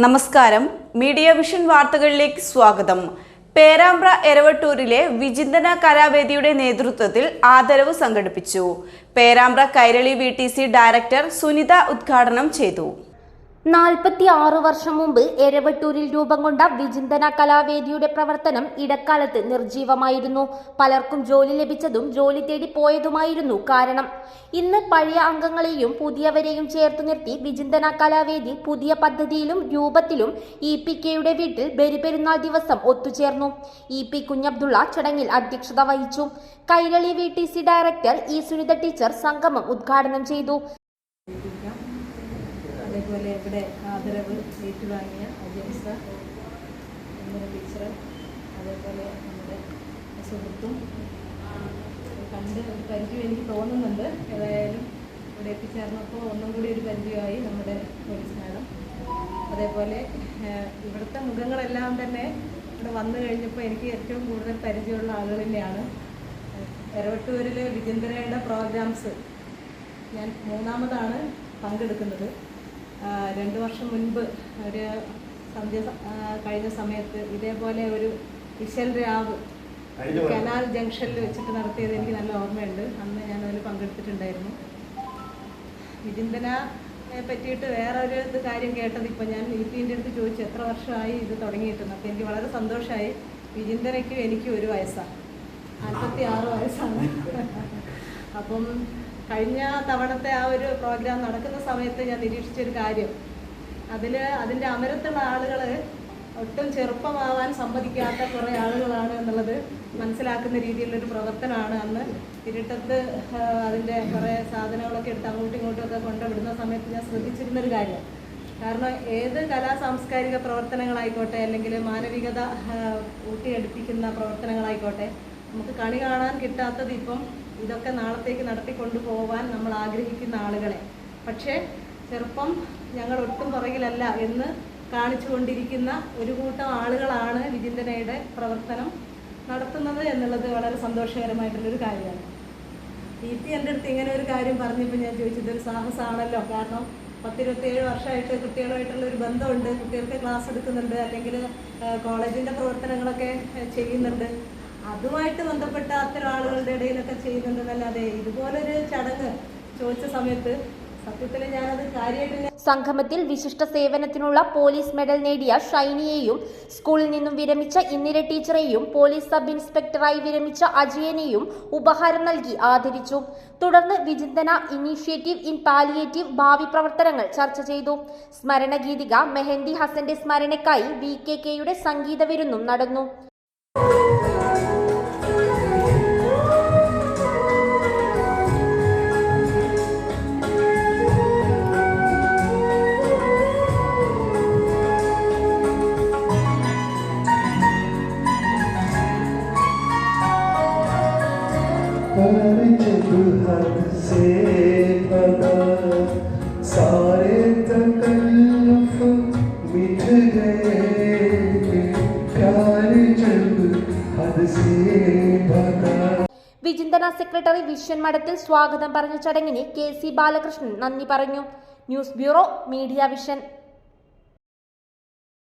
നമസ്കാരം, media vision വാർത്തകളിലേക്ക് സ്വാഗതം. പേരാമ്പ്ര എരവട്ടൂരിലെ വിചിന്തന കലാവേദിയുടെ നേതൃത്വത്തിൽ ആദരവ് സംഘടിപ്പിച്ചു. പേരാമ്പ്ര കൈരളി VTC ഡയറക്ടർ സുനിത ഉദ്ഘാടനം ചെയ്തു. 46 വർഷം മുമ്പ് എരവട്ടൂരിൽ രൂപം കൊണ്ട വിചിന്തന കലാവേദിയുടെ പ്രവർത്തനം ഇടക്കാലത്ത് നിർജീവമായിരുന്നു. പലർക്കും ജോലി ലഭിച്ചതും ജോലി തേടി പോയതുമായിരുന്നു കാരണം. ഇന്ന് പഴയ അംഗങ്ങളെയും പുതിയവരെയും ചേർത്തു നിർത്തി വിചിന്തന കലാവേദി പുതിയ പദ്ധതിയിലും രൂപത്തിലും EPKയുടെ വീട്ടിൽ ബലിപെരുന്നാൾ ദിവസം ഒത്തുചേർന്നു. EP കുഞ്ഞബ്ദുള്ള ചടങ്ങിൽ അധ്യക്ഷത വഹിച്ചു. Kairali VTC director Sunitha teacher സംഗമം ഉദ്ഘാടനം ചെയ്തു. അതേപോലെ ഇവിടെ ആദരവ് ഏറ്റുവാങ്ങിയ അജൻസ ടീച്ചർ, അതേപോലെ നമ്മുടെ സുഹൃത്തും കണ്ട് ഒരു പരിചയം എനിക്ക് തോന്നുന്നുണ്ട്. ഏതായാലും ഇവിടെ എത്തിച്ചേർന്നപ്പോൾ ഒന്നും കൂടി ഒരു പരിചയമായി നമ്മുടെ പോലീസ് മാഡം. അതേപോലെ ഇവിടുത്തെ മുഖങ്ങളെല്ലാം തന്നെ ഇവിടെ വന്നു കഴിഞ്ഞപ്പോൾ എനിക്ക് ഏറ്റവും കൂടുതൽ പരിചയമുള്ള ആളുകൾ തന്നെയാണ്. എരവട്ടൂരിൽ വിചിന്തനയുടെ പ്രോഗ്രാംസ് ഞാൻ 3ാമതാണ് പങ്കെടുക്കുന്നത്. 2 വർഷം മുൻപ് ഒരു സന്ധ്യ കഴിഞ്ഞ സമയത്ത് ഇതേപോലെ ഒരു വിശൽ രാവ് കനാൽ ജംഗ്ഷനിൽ വെച്ചിട്ട് നടത്തിയത് എനിക്ക് നല്ല ഓർമ്മയുണ്ട്. അന്ന് ഞാനതിൽ പങ്കെടുത്തിട്ടുണ്ടായിരുന്നു. വിചിന്തനയെ പറ്റിയിട്ട് വേറൊരു കാര്യം കേട്ടത് ഇപ്പോൾ ഞാൻ EPൻ്റെ അടുത്ത് ചോദിച്ചു എത്ര വർഷമായി ഇത് തുടങ്ങിയിട്ടെന്ന്. അപ്പോൾ എനിക്ക് വളരെ സന്തോഷമായി. വിചിന്തനയ്ക്കും എനിക്കും 1 വയസ്സാണ്, 46 വയസ്സാണ്. അപ്പം കഴിഞ്ഞ തവണത്തെ ആ ഒരു പ്രോഗ്രാം നടക്കുന്ന സമയത്ത് ഞാൻ നിരീക്ഷിച്ചൊരു കാര്യം, അതിൻ്റെ അമരത്തുള്ള ആളുകൾ ഒട്ടും ചെറുപ്പമാവാൻ സമ്മതിക്കാത്ത കുറേ ആളുകളാണ് എന്നുള്ളത് മനസ്സിലാക്കുന്ന രീതിയിലുള്ളൊരു പ്രവർത്തനമാണ്. അന്ന് ഇരുട്ടത്ത് അതിൻ്റെ കുറേ സാധനങ്ങളൊക്കെ എടുത്ത് അങ്ങോട്ടും ഇങ്ങോട്ടും ഒക്കെ കൊണ്ടുവിടുന്ന സമയത്ത് ഞാൻ ശ്രദ്ധിച്ചിരുന്നൊരു കാര്യം. കാരണം ഏത് സാംസ്കാരിക പ്രവർത്തനങ്ങളായിക്കോട്ടെ, അല്ലെങ്കിൽ മാനവികത ഊട്ടിയെടുപ്പിക്കുന്ന പ്രവർത്തനങ്ങളായിക്കോട്ടെ, നമുക്ക് കണി കാണാൻ കിട്ടാത്തത് ഇപ്പം ഇതൊക്കെ നാളത്തേക്ക് നടത്തിക്കൊണ്ടു പോകാൻ നമ്മൾ ആഗ്രഹിക്കുന്ന ആളുകളെ, പക്ഷേ ചെറുപ്പം ഞങ്ങൾ ഒട്ടും പുറകിലല്ല എന്ന് കാണിച്ചുകൊണ്ടിരിക്കുന്ന ഒരു കൂട്ടം ആളുകളാണ് വിചിന്തനയുടെ പ്രവർത്തനം നടത്തുന്നത് എന്നുള്ളത് വളരെ സന്തോഷകരമായിട്ടുള്ളൊരു കാര്യമാണ്. EP എൻ്റെ അടുത്ത് ഇങ്ങനെ ഒരു കാര്യം പറഞ്ഞപ്പോൾ ഞാൻ ചോദിച്ചതൊരു സാഹസമാണല്ലോ. കാരണം 10-27 വർഷമായിട്ട് കുട്ടികളുമായിട്ടുള്ളൊരു ബന്ധമുണ്ട്, കുട്ടികൾക്ക് ക്ലാസ് എടുക്കുന്നുണ്ട്, അല്ലെങ്കിൽ കോളേജിൻ്റെ പ്രവർത്തനങ്ങളൊക്കെ ചെയ്യുന്നുണ്ട്. അതുമായിട്ട് ബന്ധപ്പെട്ട അത്തരം ആളുകളുടെ ഇടയിലൊക്കെ ചെയ്യുന്നുണ്ടെന്നല്ലാതെ ഇതുപോലൊരു ചടങ്ങ് ചോദിച്ച സമയത്ത് സത്യത്തിൽ ഞാനത് കാര്യമായിട്ട്. സംഗമത്തിൽ വിശിഷ്ട സേവനത്തിനുള്ള പോലീസ് മെഡൽ നേടിയ ഷൈനിയെയും, സ്കൂളിൽ നിന്നും വിരമിച്ച ഇന്ദിര ടീച്ചറെയും, പോലീസ് സബ് ഇൻസ്പെക്ടറായി വിരമിച്ച അജയനെയും ഉപഹാരം നൽകി ആദരിച്ചു. തുടർന്ന് വിചിന്തന ഇനീഷ്യേറ്റീവ് ഇൻ പാലിയേറ്റീവ് ഭാവി പ്രവർത്തനങ്ങൾ ചർച്ച ചെയ്തു. സ്മരണഗീതിക മെഹന്തി ഹസന്റെ സ്മരണയ്ക്കായി VKKയുടെ സംഗീത വിരുന്നും നടന്നു. सारे तकल्लुफ मिट गए, प्यार जब हद से भगा. വിചിന്തന സെക്രട്ടറി വിശ്വൻ മഠത്തിൽ സ്വാഗതം പറഞ്ഞ ചടങ്ങിന് KC ബാലകൃഷ്ണൻ നന്ദി പറഞ്ഞു. News bureau, media vision.